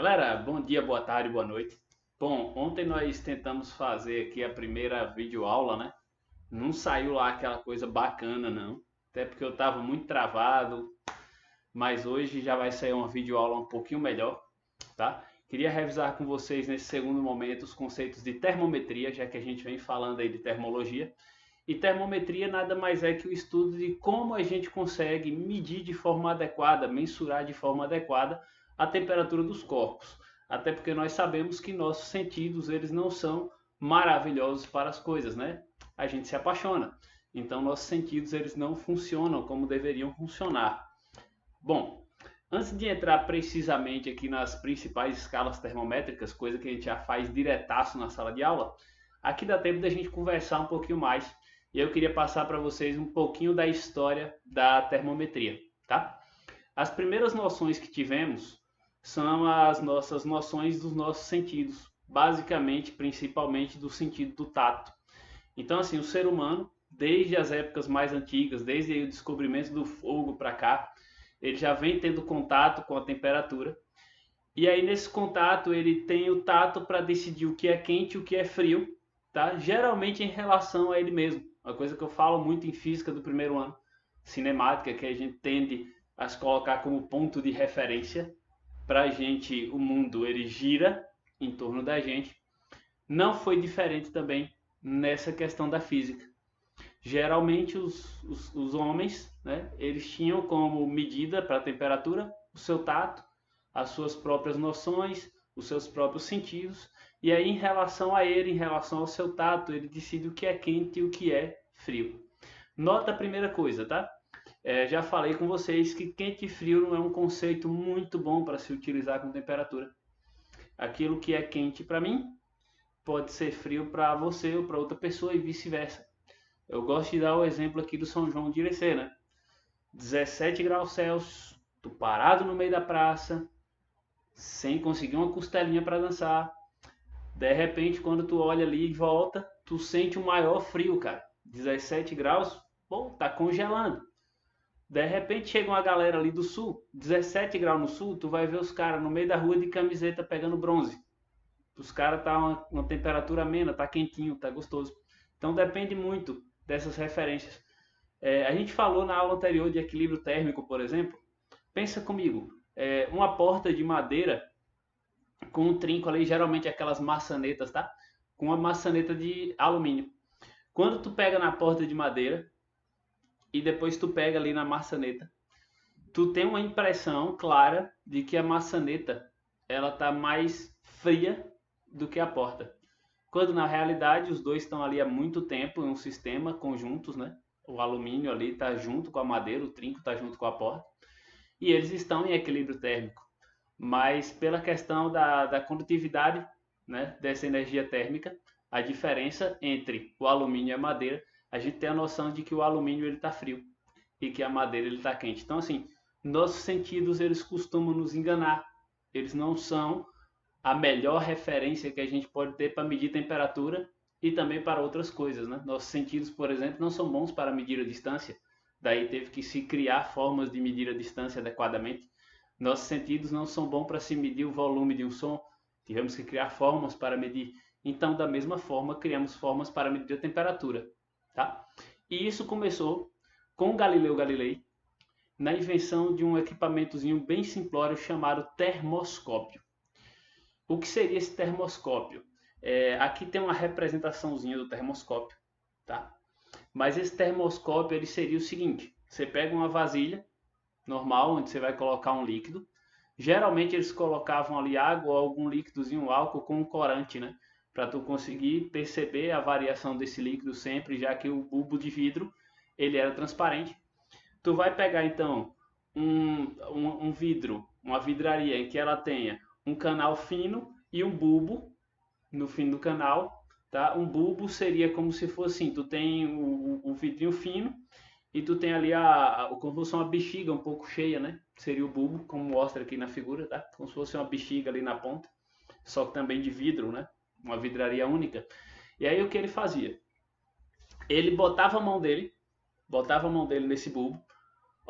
Galera, bom dia, boa tarde, boa noite. Bom, ontem nós tentamos fazer aqui a primeira videoaula, né? Não saiu lá aquela coisa bacana, não. Até porque eu estava muito travado, mas hoje já vai sair uma videoaula um pouquinho melhor, tá? Queria revisar com vocês nesse segundo momento os conceitos de termometria, já que a gente vem falando aí de termologia. E termometria nada mais é que o estudo de como a gente consegue medir de forma adequada, mensurar de forma adequada a temperatura dos corpos. Até porque nós sabemos que nossos sentidos eles não são maravilhosos para as coisas, né? A gente se apaixona. Então nossos sentidos eles não funcionam como deveriam funcionar. Bom, antes de entrar precisamente aqui nas principais escalas termométricas, coisa que a gente já faz diretaço na sala de aula, aqui dá tempo da gente conversar um pouquinho mais e eu queria passar para vocês um pouquinho da história da termometria, tá? As primeiras noções que tivemos são as nossas noções dos nossos sentidos, basicamente, principalmente do sentido do tato. Então, assim, o ser humano, desde as épocas mais antigas, desde o descobrimento do fogo para cá, ele já vem tendo contato com a temperatura. E aí, nesse contato, ele tem o tato para decidir o que é quente e o que é frio, tá? Geralmente em relação a ele mesmo. Uma coisa que eu falo muito em física do primeiro ano, cinemática, que a gente tende a se colocar como ponto de referência. Para a gente, o mundo ele gira em torno da gente. Não foi diferente também nessa questão da física. Geralmente os homens, né, eles tinham como medida para a temperatura o seu tato, as suas próprias noções, os seus próprios sentidos, e aí em relação a ele, em relação ao seu tato, ele decide o que é quente e o que é frio. Nota a primeira coisa, tá? Já falei com vocês que quente e frio não é um conceito muito bom para se utilizar com temperatura. Aquilo que é quente para mim pode ser frio para você ou para outra pessoa e vice-versa. Eu gosto de dar o exemplo aqui do São João de Irecê, né? 17 graus Celsius, tu parado no meio da praça, sem conseguir uma costelinha para dançar. De repente, quando tu olha ali e volta, tu sente o maior frio, cara. 17 graus, pô, tá congelando. De repente chega uma galera ali do sul, 17 graus no sul, tu vai ver os caras no meio da rua de camiseta pegando bronze. Os caras tá uma temperatura amena, tá quentinho, tá gostoso. Então depende muito dessas referências. A gente falou na aula anterior de equilíbrio térmico, por exemplo. Pensa comigo, uma porta de madeira com um trinco ali, geralmente aquelas maçanetas, tá? Com uma maçaneta de alumínio. Quando tu pega na porta de madeira e depois tu pega ali na maçaneta, tu tem uma impressão clara de que a maçaneta ela tá mais fria do que a porta. Quando na realidade os dois estão ali há muito tempo em um sistema conjuntos, né? O alumínio ali está junto com a madeira, o trinco está junto com a porta, e eles estão em equilíbrio térmico. Mas pela questão da condutividade, né, dessa energia térmica, a diferença entre o alumínio e a madeira, a gente tem a noção de que o alumínio ele está frio e que a madeira ele está quente. Então assim, nossos sentidos eles costumam nos enganar. Eles não são a melhor referência que a gente pode ter para medir temperatura e também para outras coisas, né? Nossos sentidos, por exemplo, não são bons para medir a distância. Daí teve que se criar formas de medir a distância adequadamente. Nossos sentidos não são bons para se medir o volume de um som. Tivemos que criar formas para medir. Então, da mesma forma, criamos formas para medir a temperatura, tá? E isso começou com Galileu Galilei na invenção de um equipamentozinho bem simplório chamado termoscópio. O que seria esse termoscópio? Aqui tem uma representaçãozinha do termoscópio, tá? Mas esse termoscópio ele seria o seguinte: você pega uma vasilha normal onde você vai colocar um líquido. Geralmente eles colocavam ali água ou algum líquidozinho, álcool com um corante, né? Para tu conseguir perceber a variação desse líquido sempre, já que o bulbo de vidro ele era transparente. Tu vai pegar então um vidro, uma vidraria em que ela tenha um canal fino e um bulbo no fim do canal, tá? Um bulbo seria como se fosse assim, tu tem o vidrinho fino e tu tem ali como se fosse uma bexiga um pouco cheia, né? Seria o bulbo, como mostra aqui na figura, tá? Como se fosse uma bexiga ali na ponta, só que também de vidro, né? Uma vidraria única. E aí o que ele fazia? Ele botava a mão dele nesse bulbo,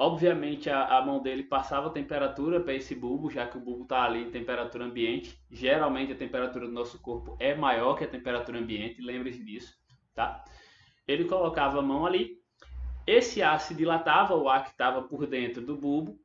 Obviamente a mão dele passava a temperatura para esse bulbo, já que o bulbo está ali em temperatura ambiente. Geralmente a temperatura do nosso corpo é maior que a temperatura ambiente, lembre-se disso, tá? Ele colocava a mão ali, esse ar se dilatava, o ar que estava por dentro do bulbo,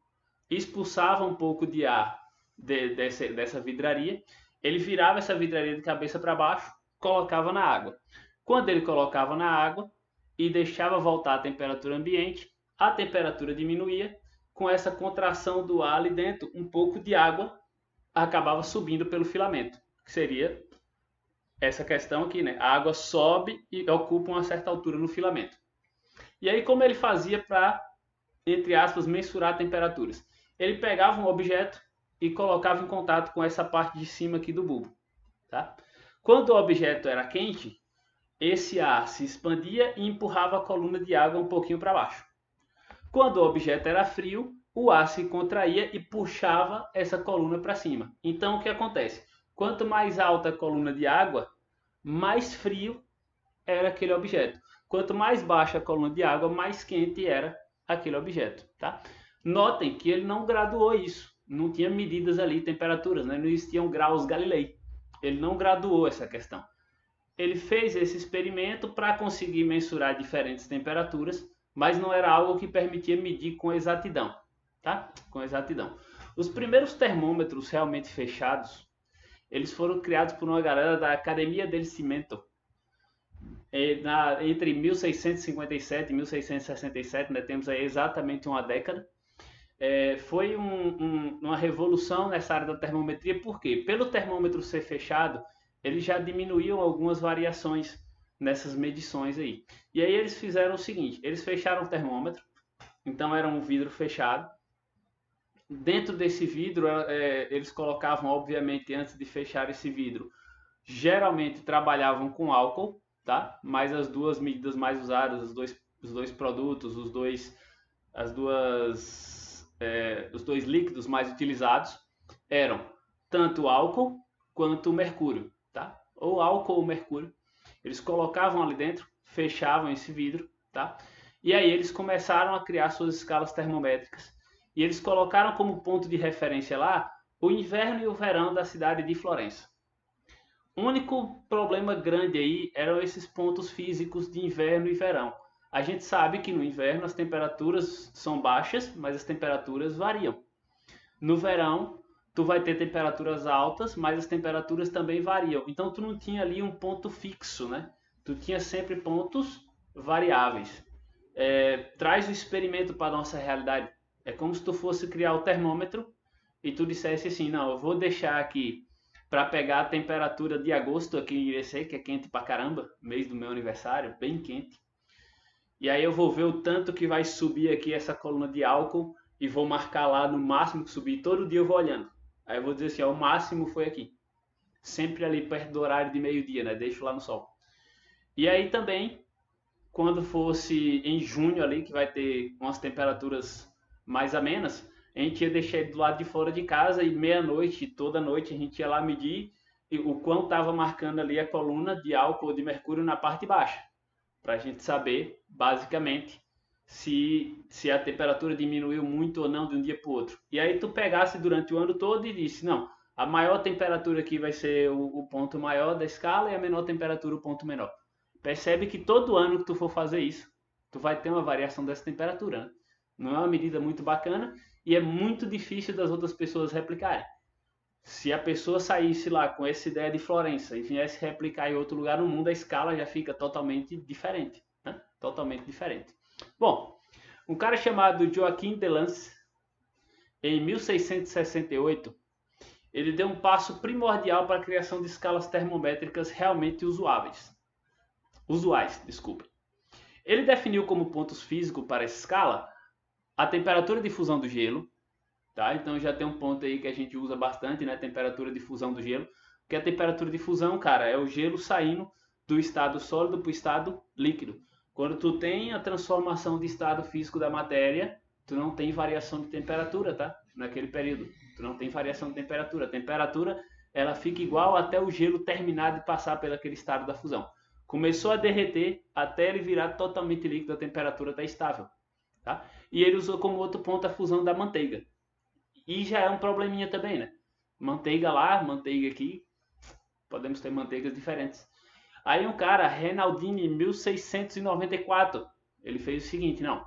expulsava um pouco de ar dessa vidraria, ele virava essa vidraria de cabeça para baixo, colocava na água. Quando ele colocava na água e deixava voltar à temperatura ambiente, a temperatura diminuía, com essa contração do ar ali dentro, um pouco de água acabava subindo pelo filamento, que seria essa questão aqui, né? A água sobe e ocupa uma certa altura no filamento. E aí como ele fazia para, entre aspas, mensurar temperaturas? Ele pegava um objeto e colocava em contato com essa parte de cima aqui do bulbo, tá? Quando o objeto era quente, esse ar se expandia e empurrava a coluna de água um pouquinho para baixo. Quando o objeto era frio, o ar se contraía e puxava essa coluna para cima. Então o que acontece? Quanto mais alta a coluna de água, mais frio era aquele objeto. Quanto mais baixa a coluna de água, mais quente era aquele objeto, tá? Notem que ele não graduou isso. Não tinha medidas ali, temperaturas, né? Não existiam graus Galilei. Ele não graduou essa questão. Ele fez esse experimento para conseguir mensurar diferentes temperaturas, mas não era algo que permitia medir com exatidão, tá? Com exatidão. Os primeiros termômetros realmente fechados, eles foram criados por uma galera da Academia del Cimento, entre 1657 e 1667, né, temos aí exatamente uma década. Foi uma revolução nessa área da termometria, por quê? Pelo termômetro ser fechado, eles já diminuíam algumas variações nessas medições aí. E aí eles fizeram o seguinte, eles fecharam o termômetro, então era um vidro fechado. Dentro desse vidro, eles colocavam, obviamente, antes de fechar esse vidro, geralmente trabalhavam com álcool, tá? Mas as duas medidas mais usadas, os dois produtos, os dois líquidos mais utilizados eram tanto álcool quanto mercúrio, tá? Ou álcool ou mercúrio. Eles colocavam ali dentro, fechavam esse vidro, tá? E aí eles começaram a criar suas escalas termométricas. E eles colocaram como ponto de referência lá o inverno e o verão da cidade de Florença. O único problema grande aí eram esses pontos físicos de inverno e verão. A gente sabe que no inverno as temperaturas são baixas, mas as temperaturas variam. No verão, tu vai ter temperaturas altas, mas as temperaturas também variam. Então tu não tinha ali um ponto fixo, né? Tu tinha sempre pontos variáveis. Traz o experimento para a nossa realidade. É como se tu fosse criar o termômetro e tu dissesse assim, não, eu vou deixar aqui para pegar a temperatura de agosto aqui em Irecê, que é quente pra caramba, mês do meu aniversário, bem quente. E aí eu vou ver o tanto que vai subir aqui essa coluna de álcool e vou marcar lá no máximo que subir. Todo dia eu vou olhando. Aí eu vou dizer assim, ó, o máximo foi aqui. Sempre ali perto do horário de meio-dia, né? Deixo lá no sol. E aí também, quando fosse em junho ali, que vai ter umas temperaturas mais amenas, a gente ia deixar ele do lado de fora de casa e meia-noite, toda noite, a gente ia lá medir o quão estava marcando ali a coluna de álcool ou de mercúrio na parte baixa, para a gente saber, basicamente, se a temperatura diminuiu muito ou não de um dia para o outro. E aí tu pegasse durante o ano todo e disse, não, a maior temperatura aqui vai ser o ponto maior da escala e a menor temperatura o ponto menor. Percebe que todo ano que tu for fazer isso, tu vai ter uma variação dessa temperatura, né? Não é uma medida muito bacana e é muito difícil das outras pessoas replicarem. Se a pessoa saísse lá com essa ideia de Florença e viesse replicar em outro lugar no mundo, a escala já fica totalmente diferente, né? Totalmente diferente. Bom, um cara chamado Joaquim de Lance, em 1668, ele deu um passo primordial para a criação de escalas termométricas realmente usuais. Ele definiu como pontos físicos para essa escala a temperatura de fusão do gelo, tá? Então já tem um ponto aí que a gente usa bastante, né? Temperatura de fusão do gelo. Porque a temperatura de fusão, cara, é o gelo saindo do estado sólido para o estado líquido. Quando tu tem a transformação de estado físico da matéria, tu não tem variação de temperatura, tá? Naquele período. Tu não tem variação de temperatura. A temperatura, ela fica igual até o gelo terminar de passar pelo aquele estado da fusão. Começou a derreter, até ele virar totalmente líquido, a temperatura está estável. tá? E ele usou como outro ponto a fusão da manteiga. E já é um probleminha também, né? Manteiga lá, manteiga aqui, podemos ter manteigas diferentes. Aí um cara, Renaldini, 1694, ele fez o seguinte, não,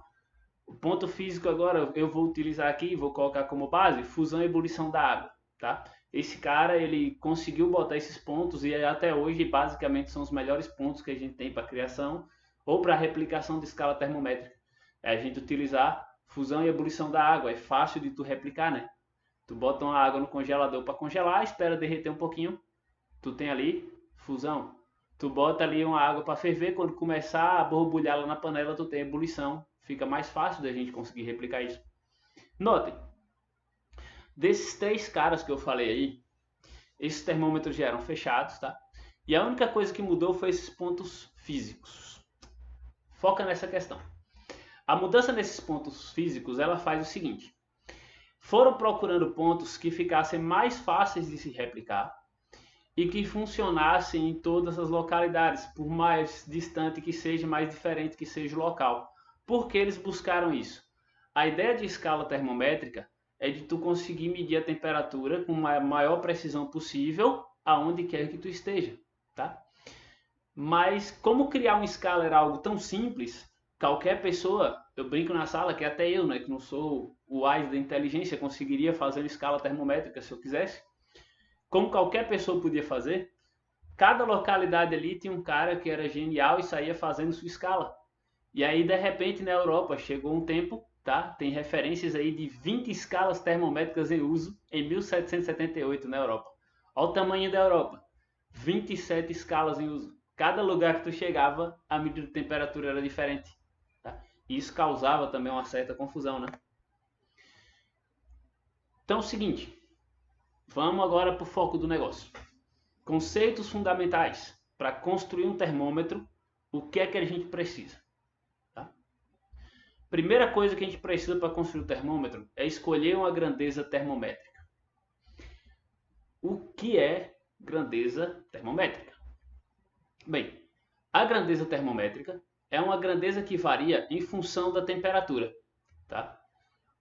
o ponto físico agora eu vou utilizar aqui, vou colocar como base, fusão e ebulição da água, tá? Esse cara, ele conseguiu botar esses pontos e até hoje basicamente são os melhores pontos que a gente tem para criação ou para replicação de escala termométrica. É a gente utilizar fusão e ebulição da água, é fácil de tu replicar, né? Tu bota uma água no congelador para congelar, espera derreter um pouquinho, tu tem ali fusão. Tu bota ali uma água para ferver, quando começar a borbulhar lá na panela, tu tem ebulição. Fica mais fácil da gente conseguir replicar isso. Notem, desses 3 caras que eu falei aí, esses termômetros já eram fechados, tá? E a única coisa que mudou foi esses pontos físicos. Foca nessa questão. A mudança nesses pontos físicos, ela faz o seguinte. Foram procurando pontos que ficassem mais fáceis de se replicar e que funcionassem em todas as localidades, por mais distante que seja, mais diferente que seja o local. Por que eles buscaram isso? A ideia de escala termométrica é de tu conseguir medir a temperatura com a maior precisão possível aonde quer que tu esteja, tá? Mas como criar uma escala era algo tão simples, qualquer pessoa, eu brinco na sala que até eu, né, que não sou o AIS da inteligência, conseguiria fazer uma escala termométrica se eu quisesse. Como qualquer pessoa podia fazer, cada localidade ali tinha um cara que era genial e saía fazendo sua escala. E aí, de repente, na Europa, chegou um tempo, tá? Tem referências aí de 20 escalas termométricas em uso em 1778 na Europa. Olha o tamanho da Europa. 27 escalas em uso. Cada lugar que tu chegava, a medida de temperatura era diferente. Tá? E isso causava também uma certa confusão, né? Então é o seguinte, vamos agora para o foco do negócio. Conceitos fundamentais para construir um termômetro, o que é que a gente precisa? Tá? Primeira coisa que a gente precisa para construir o termômetro é escolher uma grandeza termométrica. O que é grandeza termométrica? Bem, a grandeza termométrica é uma grandeza que varia em função da temperatura, tá?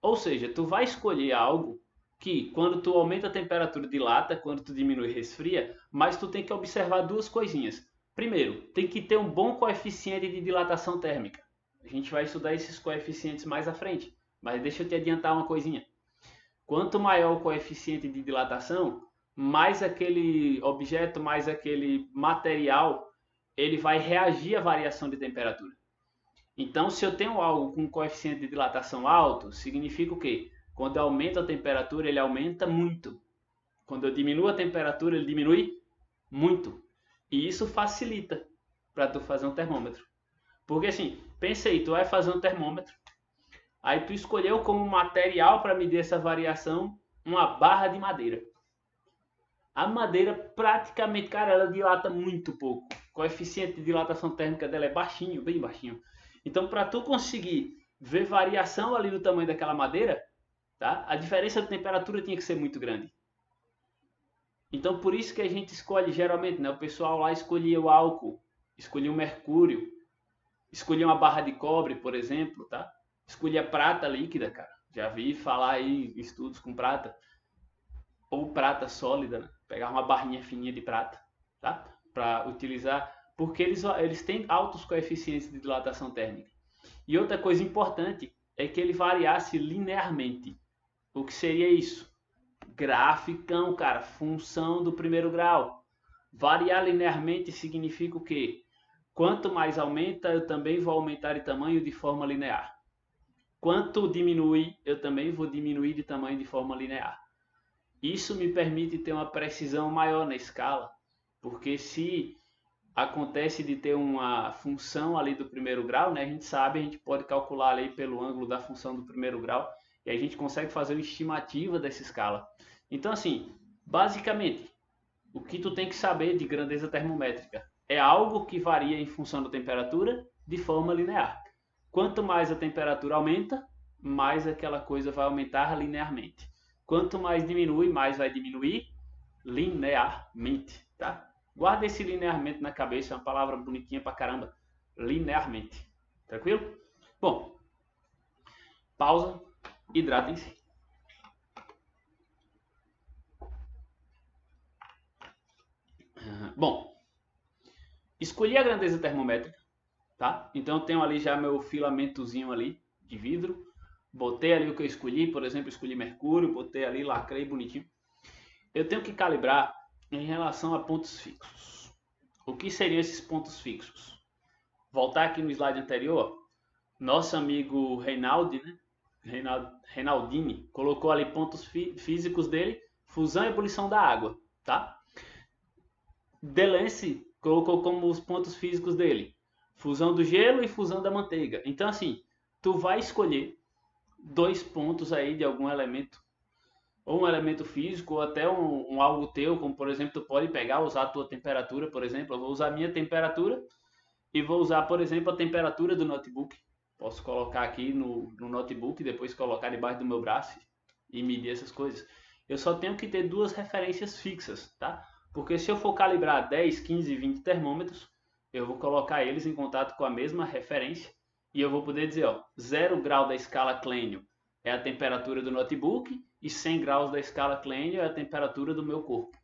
Ou seja, tu vai escolher algo que quando tu aumenta a temperatura dilata, quando tu diminui resfria, mas tu tem que observar 2 coisinhas. Primeiro, tem que ter um bom coeficiente de dilatação térmica. A gente vai estudar esses coeficientes mais à frente, mas deixa eu te adiantar uma coisinha. Quanto maior o coeficiente de dilatação, mais aquele objeto, mais aquele material, ele vai reagir à variação de temperatura. Então, se eu tenho algo com coeficiente de dilatação alto, significa o quê? Quando eu aumento a temperatura, ele aumenta muito. Quando eu diminuo a temperatura, ele diminui muito. E isso facilita para tu fazer um termômetro. Porque assim, pensa aí, tu vai fazer um termômetro, aí tu escolheu como material para medir essa variação uma barra de madeira. A madeira praticamente, cara, ela dilata muito pouco. O coeficiente de dilatação térmica dela é baixinho, bem baixinho. Então, para tu conseguir ver variação ali no tamanho daquela madeira, tá? A diferença de temperatura tinha que ser muito grande. Então, por isso que a gente escolhe geralmente, né? O pessoal lá escolhia o álcool, escolhia o mercúrio, escolhia uma barra de cobre, por exemplo, tá? Escolhia prata líquida, cara. Já vi falar aí estudos com prata. Ou prata sólida, né? Pegar uma barrinha fininha de prata, tá? Para utilizar, porque eles têm altos coeficientes de dilatação térmica. E outra coisa importante é que ele variasse linearmente. O que seria isso? Graficão, cara, função do primeiro grau. Variar linearmente significa o quê? Quanto mais aumenta, eu também vou aumentar de tamanho de forma linear. Quanto diminui, eu também vou diminuir de tamanho de forma linear. Isso me permite ter uma precisão maior na escala, porque se acontece de ter uma função ali do primeiro grau, né, a gente sabe, a gente pode calcular ali pelo ângulo da função do primeiro grau e a gente consegue fazer uma estimativa dessa escala. Então, assim, basicamente, o que tu tem que saber de grandeza termométrica é algo que varia em função da temperatura de forma linear. Quanto mais a temperatura aumenta, mais aquela coisa vai aumentar linearmente. Quanto mais diminui, mais vai diminuir linearmente, tá? Guarda esse linearmente na cabeça, é uma palavra bonitinha pra caramba. Linearmente. Tranquilo? Bom, Pausa, hidratem-se. Bom, escolhi a grandeza termométrica, tá? Então eu tenho ali já meu filamentozinho ali de vidro. Botei ali o que eu escolhi, por exemplo, escolhi mercúrio, botei ali, lacrei bonitinho. Eu tenho que calibrar em relação a pontos fixos. O que seriam esses pontos fixos? Voltar aqui no slide anterior, nosso amigo Reinaldi, né? Reinaldini, colocou ali pontos físicos dele, fusão e ebulição da água, tá? Delancey colocou como os pontos físicos dele, fusão do gelo e fusão da manteiga. Então assim, tu vai escolher 2 pontos aí de algum elemento, ou um elemento físico, ou até um algo teu, como por exemplo, tu pode pegar, usar a tua temperatura, por exemplo, eu vou usar a minha temperatura e vou usar, por exemplo, a temperatura do notebook. Posso colocar aqui no notebook, depois colocar debaixo do meu braço e medir essas coisas. Eu só tenho que ter 2 referências fixas, tá? Porque se eu for calibrar 10, 15, 20 termômetros, eu vou colocar eles em contato com a mesma referência e eu vou poder dizer, ó, 0 grau da escala Clênio é a temperatura do notebook e 100 graus da escala Clênio é a temperatura do meu corpo,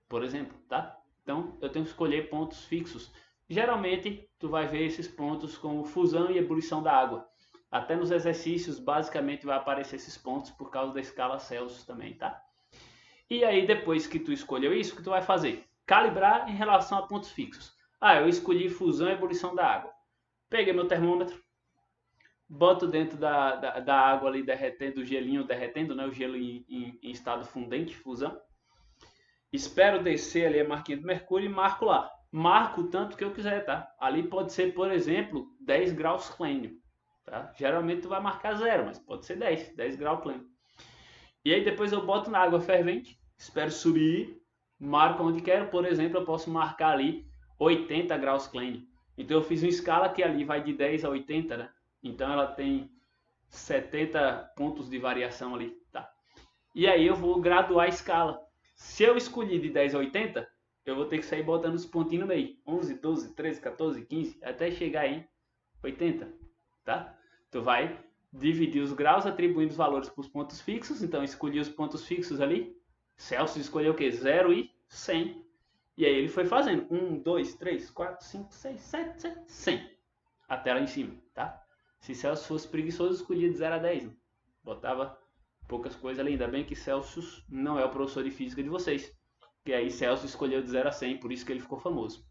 por exemplo, tá? Então eu tenho que escolher pontos fixos. Geralmente tu vai ver esses pontos como fusão e ebulição da água. Até nos exercícios basicamente vai aparecer esses pontos por causa da escala Celsius também, tá? E aí depois que tu escolheu isso, o que tu vai fazer? Calibrar em relação a pontos fixos. Ah, eu escolhi fusão e ebulição da água. Peguei meu termômetro, boto dentro da água ali derretendo, o gelinho derretendo, né? O gelo em estado fundente, fusão. Espero descer ali a marquinha do mercúrio e marco lá. Marco o tanto que eu quiser, tá? Ali pode ser, por exemplo, 10 graus Clênio. Tá? Geralmente tu vai marcar 0, mas pode ser 10 graus Clênio. E aí depois eu boto na água fervente, espero subir, marco onde quero. Por exemplo, eu posso marcar ali 80 graus Clênio. Então eu fiz uma escala que ali vai de 10 a 80, né? Então ela tem 70 pontos de variação ali, tá? E aí eu vou graduar a escala. Se eu escolher de 10 a 80, eu vou ter que sair botando os pontinhos no meio. 11, 12, 13, 14, 15, até chegar em 80, tá? Tu vai dividir os graus atribuindo os valores para os pontos fixos. Então escolhi os pontos fixos ali. Celsius escolheu o quê? 0 e 100. E aí ele foi fazendo 1, 2, 3, 4, 5, 6, 7, 7, 100. Até lá em cima, tá? Se Celsius fosse preguiçoso, escolhia de 0 a 10. Né? Botava poucas coisas ali. Ainda bem que Celsius não é o professor de física de vocês. Que aí Celsius escolheu de 0 a 100, por isso que ele ficou famoso.